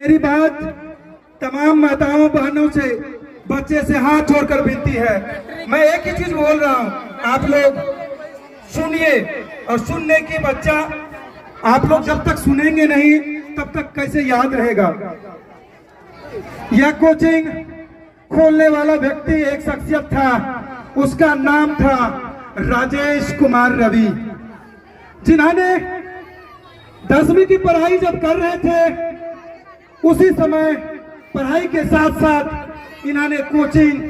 मेरी बात तमाम माताओं बहनों से, बच्चे से हाथ जोड़कर विनती है। मैं एक ही चीज बोल रहा हूँ, आप लोग सुनिए। और सुनने की बच्चा, आप लोग जब तक सुनेंगे नहीं तब तक कैसे याद रहेगा। यह कोचिंग खोलने वाला व्यक्ति एक शख्सियत था, उसका नाम था राजेश कुमार रवि, जिन्होंने 10वीं की पढ़ाई जब कर रहे थे उसी समय पढ़ाई के साथ साथ इन्होंने कोचिंग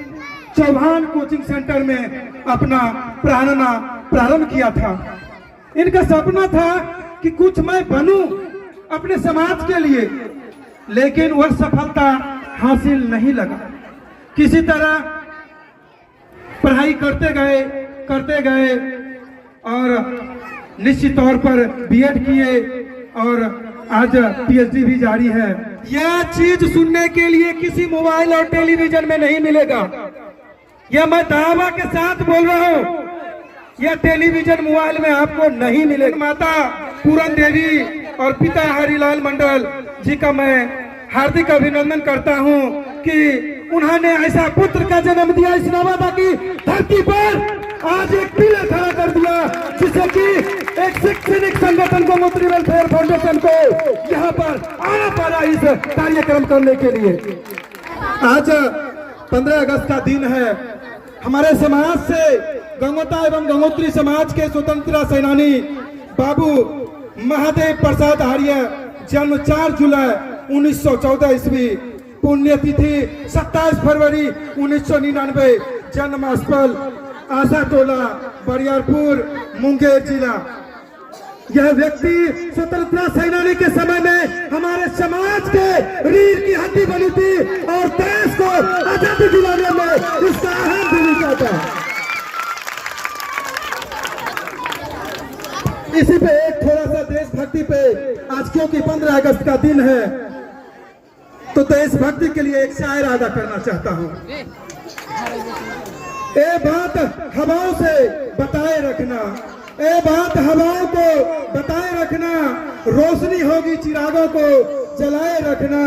चौहान कोचिंग सेंटर में अपना प्रारंभ किया था। इनका सपना था कि कुछ मैं बनूं अपने समाज के लिए, लेकिन वह सफलता हासिल नहीं लगा। किसी तरह पढ़ाई करते गए और निश्चित तौर पर बीएड किए और आज पीएचडी भी जारी है। यह चीज सुनने के लिए किसी मोबाइल और टेलीविजन में नहीं मिलेगा। यह मैं दावा के साथ बोल रहा हूँ, यह टेलीविजन मोबाइल में आपको नहीं मिलेगा। माता पूरन देवी और पिता हरिलाल मंडल जी का मैं हार्दिक अभिनंदन करता हूँ कि उन्होंने ऐसा पुत्र का जन्म दिया इस नवादा की धरती पर। आज एक पिलर खड़ा कर दिया जिससे कि एक शैक्षणिक संगठन को गंगोत्री वेलफेयर फाउंडेशन को यहाँ पर आना पड़ा इस कार्यक्रम करने के लिए। आज 15 अगस्त का दिन है। हमारे समाज से गंगोता एवं गंगोत्री समाज के स्वतंत्रता सेनानी बाबू महादेव प्रसाद आर्य जन्म 4 जुलाई 1914 ईस्वी, पुण्यतिथि 27 फरवरी 1999, जन्म स्थल आशा टोला बरियारपुर मुंगेर जिला। यह व्यक्ति स्वतंत्रता सेनानी के समय में हमारे समाज के रीढ़ की हड्डी बनी थी और देश को आजादी दिलाने में इसका अहम भूमिका था। इसी पे एक थोड़ा सा देशभक्ति पे, आज क्योंकि 15 अगस्त का दिन है तो देशभक्ति के लिए एक शायर अदा करना चाहता हूँ। ए बात हवाओं से बताए रखना, ए बात हवाओं को बताए रखना, रोशनी होगी चिरागों को जलाए रखना,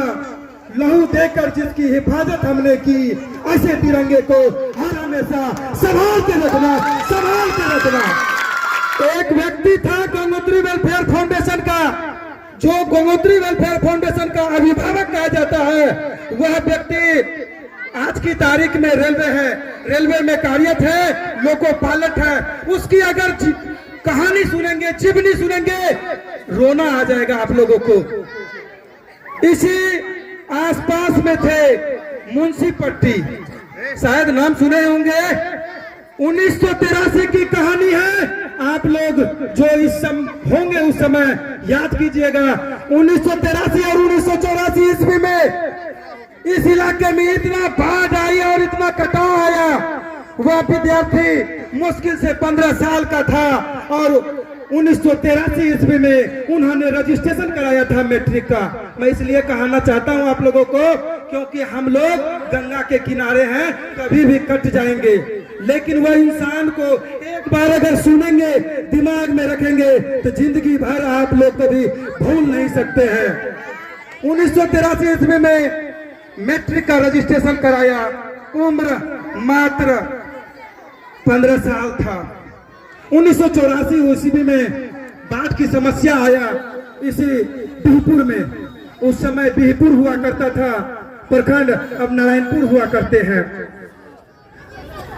लहू देकर जिसकी हिफाजत हमने की, ऐसे तिरंगे को हर हमेशा संभाल के रखना, संभाल के रखना। एक व्यक्ति था गंगोत्री वेलफेयर फाउंडेशन का, जो गंगोत्री वेलफेयर फाउंडेशन का अभिभावक कहा जाता है। वह व्यक्ति आज की तारीख में रेलवे है, रेलवे में कार्यरत है, लोको पायलट है। उसकी अगर कहानी सुनेंगे, जीवनी सुनेंगे, रोना आ जाएगा आप लोगों को। इसी आसपास में थे मुंशी पट्टी, शायद नाम सुने होंगे। 1983 की कहानी है। आप लोग जो होंगे उस समय याद कीजिएगा। 1983 और 1984 ईस्वी में इस इलाके में इतना बाढ़ आई और इतना कटाव आया। वह विद्यार्थी मुश्किल से 15 साल का था और 1983 ईस्वी में उन्होंने रजिस्ट्रेशन कराया था मैट्रिक का। मैं इसलिए कहना चाहता हूं आप लोगों को, क्योंकि हम लोग गंगा के किनारे हैं, कभी भी कट जाएंगे, लेकिन वह इंसान को एक बार अगर सुनेंगे, दिमाग में रखेंगे तो जिंदगी भर आप लोग कभी भूल नहीं सकते हैं। 1983 ईस्वी में मैट्रिक का रजिस्ट्रेशन कराया, उम्र मात्र 15 साल था। 1984 ईस्वी में बाढ़ की समस्या आया इसी बिहपुर में। उस समय बिहपुर हुआ करता था प्रखंड, अब नारायणपुर हुआ करते हैं।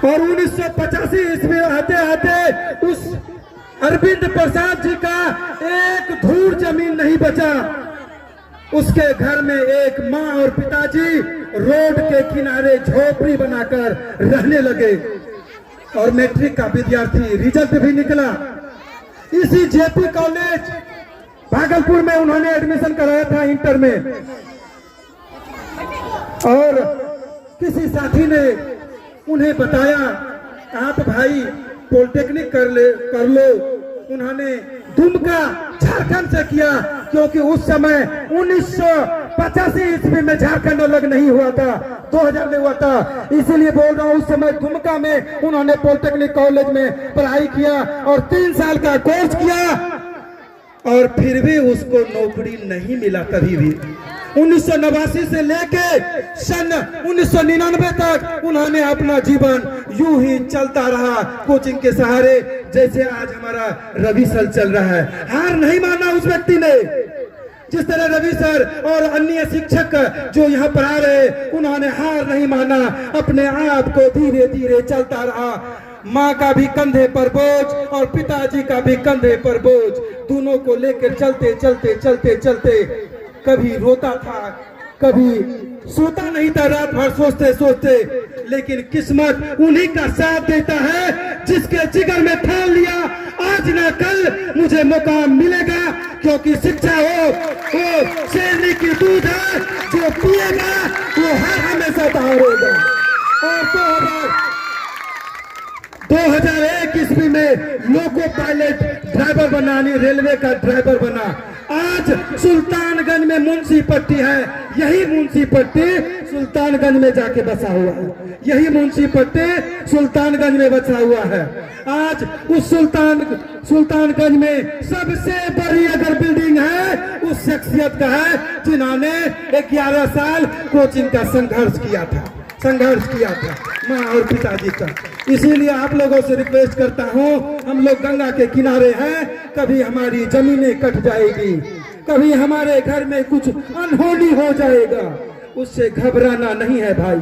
और 1985 ईस्वी आते आते उस अरविंद प्रसाद जी का एक धूर जमीन नहीं बचा। उसके घर में एक माँ और पिताजी रोड के किनारे झोपड़ी बनाकर रहने लगे और मैट्रिक का विद्यार्थी रिजल्ट भी निकला। इसी जेपी कॉलेज भागलपुर में उन्होंने एडमिशन कराया था इंटर में। और किसी साथी ने उन्हें बताया, आप भाई पॉलिटेक्निक कर लो। उन्होंने दुमका झारखंड से किया, क्योंकि उस समय 1985 ईस्वी में झारखंड अलग नहीं हुआ था, 2000 में हुआ था। इसीलिए बोल रहा हूँ, उस समय दुमका में उन्होंने पॉलिटेक्निक कॉलेज में पढ़ाई किया और 3 साल का कोर्स किया और फिर भी उसको नौकरी नहीं मिला कभी भी। 1989 से लेके सन 1999 तक उन्होंने अपना जीवन यूं ही चलता रहा कोचिंग के सहारे, जैसे आज हमारा रवि सर चल रहा है। हार नहीं माना उस व्यक्ति ने। जिस तरह रवि सर और अन्य शिक्षक जो यहाँ पढ़ा रहे, उन्होंने हार नहीं माना, अपने आप को धीरे धीरे चलता रहा। माँ का भी कंधे पर बोझ और पिताजी का भी कंधे पर बोझ, दोनों को लेकर चलते चलते चलते चलते कभी रोता था, कभी सोता नहीं था, रात भर सोचते सोचते। लेकिन किस्मत उन्हीं का साथ देता है जिसके जिगर में ठान लिया आज ना कल मुझे मौका मिलेगा, क्योंकि शिक्षा वो शेरनी की दूध है, जो पिएगा वो हर हमेशा दौड़ेगा। और 2001 ईस्वी में लोको पायलट ड्राइवर बना, रेलवे का ड्राइवर बना। आज सुल्तानगंज में मुंशी पट्टी है, यही मुंशी पट्टी सुल्तानगंज में जाके बसा हुआ है, यही मुंशी पट्टी सुल्तानगंज में बसा हुआ है। आज उस सुल्तानगंज में सबसे बड़ी अगर बिल्डिंग है उस शख्सियत का है जिन्होंने 11 साल कोचिंग का संघर्ष किया था माँ और पिताजी का। इसीलिए आप लोगों से रिक्वेस्ट करता हूँ, हम लोग गंगा के किनारे हैं, कभी हमारी जमीनें कट जाएगी, कभी हमारे घर में कुछ अनहोनी हो जाएगा, उससे घबराना नहीं है भाई,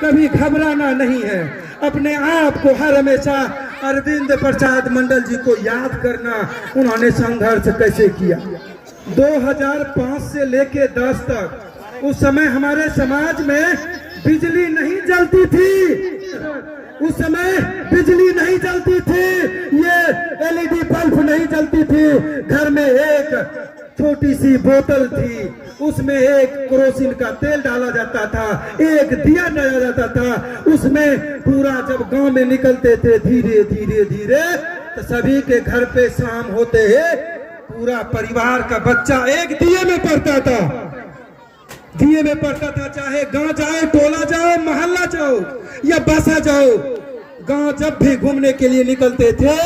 कभी घबराना नहीं है। अपने आप को हर हमेशा अरविंद प्रसाद मंडल जी को याद करना, उन्होंने संघर्ष कैसे किया। 2005 से लेके 10 तक उस समय हमारे समाज में बिजली नहीं जलती थी, उस समय बिजली नहीं जलती थी, ये एलईडी बल्ब नहीं जलती थी। घर में एक छोटी सी बोतल थी, उसमें एक केरोसिन का तेल डाला जाता था, एक दिया डाला जाता था, उसमें पूरा जब गांव में निकलते थे धीरे धीरे धीरे, तो सभी के घर पे शाम होते ही पूरा परिवार का बच्चा एक दिए में पढ़ता था, दिए में पढ़ता था। चाहे गांव जाओ, टोला जाओ, मोहल्ला जाओ या बसा जाओ, गांव जब भी घूमने के लिए निकलते थे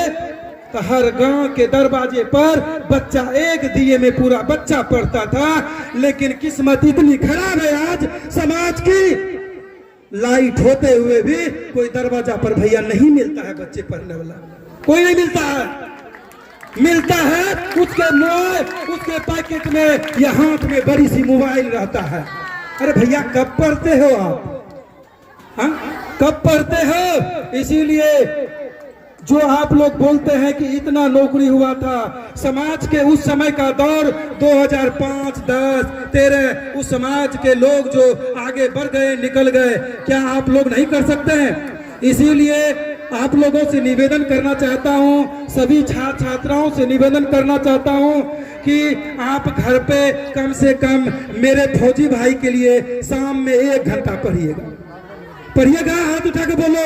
तो हर गांव के दरवाजे पर बच्चा एक दिए में पूरा बच्चा पढ़ता था। लेकिन किस्मत इतनी खराब है आज समाज की, लाइट होते हुए भी कोई दरवाजा पर भैया नहीं मिलता है, बच्चे पढ़ने वाला कोई नहीं मिलता है। मिलता है उसके पैकेट में या हाथ में बड़ी सी मोबाइल रहता है। अरे भैया कब पढ़ते हो आप, हाँ कब पढ़ते हो? इसीलिए जो आप लोग बोलते हैं कि इतना नौकरी हुआ था, समाज के उस समय का दौर 2005, 10, 13 उस समाज के लोग जो आगे बढ़ गए, निकल गए, क्या आप लोग नहीं कर सकते हैं? इसीलिए आप लोगों से निवेदन करना चाहता हूं, सभी छात्र छात्राओं से निवेदन करना चाहता हूं कि आप घर पे कम से कम मेरे फौजी भाई के लिए शाम में 1 घंटा पढ़िएगा। हाथ उठा के बोलो,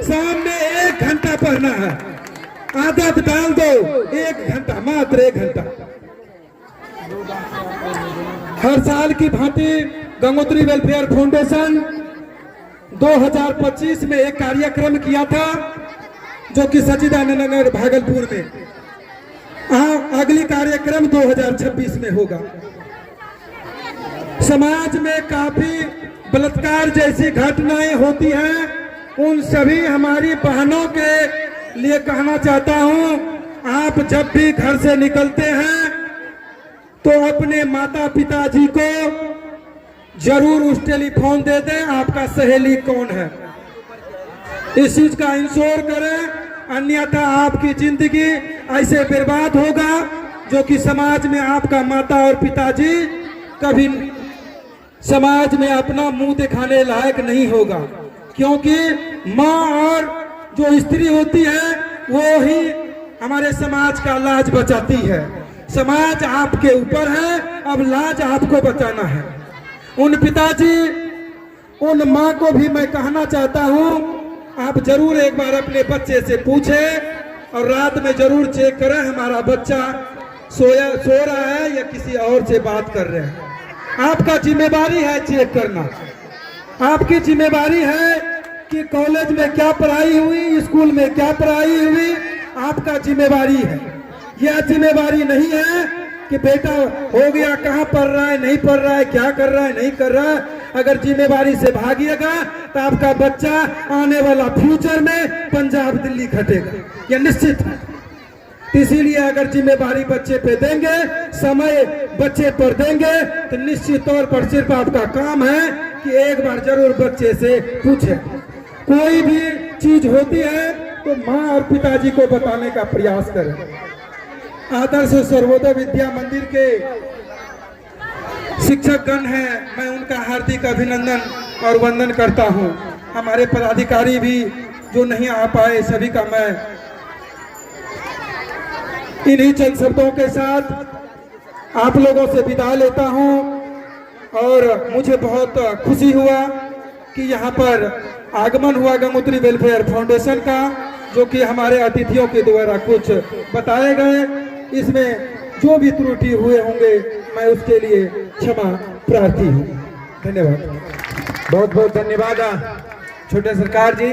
शाम में 1 घंटा पढ़ना है, आदत डाल दो, 1 घंटा, मात्र 1 घंटा। हर साल की भांति गंगोत्री वेलफेयर फाउंडेशन 2025 में एक कार्यक्रम किया था जो कि सच्चिदानंद नगर भागलपुर में। अगली कार्यक्रम 2026 में होगा। समाज में काफी बलात्कार जैसी घटनाएं होती हैं, उन सभी हमारी बहनों के लिए कहना चाहता हूं, आप जब भी घर से निकलते हैं तो अपने माता पिताजी को जरूर उस टेलीफोन दे दें, आपका सहेली कौन है, इस चीज का इंश्योर करें, अन्यथा आपकी जिंदगी ऐसे बर्बाद होगा जो कि समाज में आपका माता और पिताजी कभी समाज में अपना मुंह दिखाने लायक नहीं होगा। क्योंकि माँ और जो स्त्री होती है वो ही हमारे समाज का लाज बचाती है। समाज आपके ऊपर है, अब लाज आपको बचाना है। उन पिताजी, उन माँ को भी मैं कहना चाहता हूँ, आप जरूर एक बार अपने बच्चे से पूछें और रात में जरूर चेक करें हमारा बच्चा सो रहा है या किसी और से बात कर रहे हैं। आपका जिम्मेदारी है चेक करना, आपकी जिम्मेदारी है कि कॉलेज में क्या पढ़ाई हुई, स्कूल में क्या पढ़ाई हुई, आपका जिम्मेदारी है। यह जिम्मेदारी नहीं है कि बेटा हो गया, कहाँ पढ़ रहा है, नहीं पढ़ रहा है, क्या कर रहा है, नहीं कर रहा है। अगर जिम्मेवारी से भागिएगा तो आपका बच्चा आने वाला फ्यूचर में पंजाब दिल्ली खटेगा, यह निश्चित है। इसीलिए अगर जिम्मेवारी बच्चे पे देंगे, समय बच्चे पर देंगे, तो निश्चित तौर पर सिर्फ आपका काम है कि एक बार जरूर बच्चे से पूछे। कोई भी चीज होती है तो माँ और पिताजी को बताने का प्रयास करें। आदर्श सर्वोदय विद्या मंदिर के शिक्षक गण हैं, मैं उनका हार्दिक अभिनंदन और वंदन करता हूं। हमारे पदाधिकारी भी जो नहीं आ पाए, सभी का मैं इन्हीं चंद शब्दों के साथ आप लोगों से विदा लेता हूं। और मुझे बहुत खुशी हुआ कि यहाँ पर आगमन हुआ गंगोत्री वेलफेयर फाउंडेशन का, जो कि हमारे अतिथियों के द्वारा कुछ बताए गए। इसमें जो भी त्रुटि हुए होंगे मैं उसके लिए क्षमा प्रार्थी हूँ। धन्यवाद। बहुत बहुत धन्यवाद छोटे सरकार जी।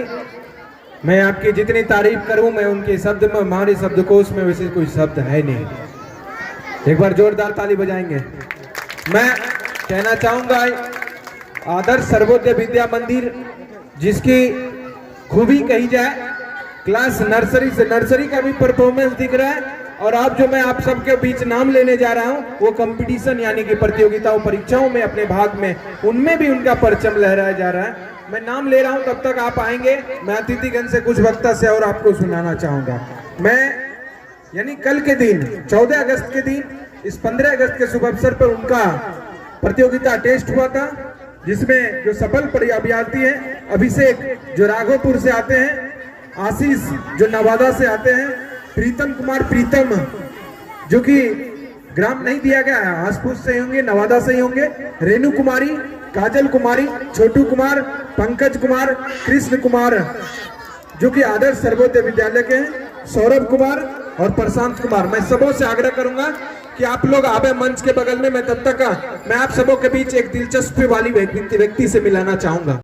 मैं आपकी जितनी तारीफ करूं, मैं उनके शब्द में, हमारे शब्दकोश में वैसे कोई शब्द है नहीं। एक बार जोरदार ताली बजाएंगे। मैं कहना चाहूंगा आदर्श सर्वोदय विद्या मंदिर, जिसकी खूबी कही जाए, क्लास नर्सरी से नर्सरी का भी परफॉर्मेंस दिख रहा है। और अब जो मैं आप सबके बीच नाम लेने जा रहा हूं, वो कंपटीशन यानी कि प्रतियोगिताओं, परीक्षाओं में अपने भाग में, उनमें भी उनका परचम लहराया जा रहा है। मैं नाम ले रहा हूं, तब तक आप आएंगे। मैं अतिथिगण से कुछ वक्ता से और आपको सुनाना चाहूंगा। मैं यानी कल के दिन 14 अगस्त के दिन, इस 15 अगस्त के शुभ अवसर पर उनका प्रतियोगिता टेस्ट हुआ था, जिसमें जो सफल अभ्यर्थी हैं, अभिषेक जो राघोपुर से आते हैं, आशीष जो नवादा से आते हैं, प्रीतम कुमार प्रीतम जो कि ग्राम नहीं दिया गया है, आसपूस से होंगे, नवादा से ही होंगे, रेणु कुमारी, काजल कुमारी, छोटू कुमार, पंकज कुमार, कृष्ण कुमार जो कि आदर्श सर्वोदय विद्यालय के हैं, सौरभ कुमार और प्रशांत कुमार। मैं सबों से आग्रह करूंगा कि आप लोग आवे मंच के बगल में। मैं तब तक मैं आप सबों के बीच एक दिलचस्पी वाली व्यक्ति से मिलाना चाहूंगा।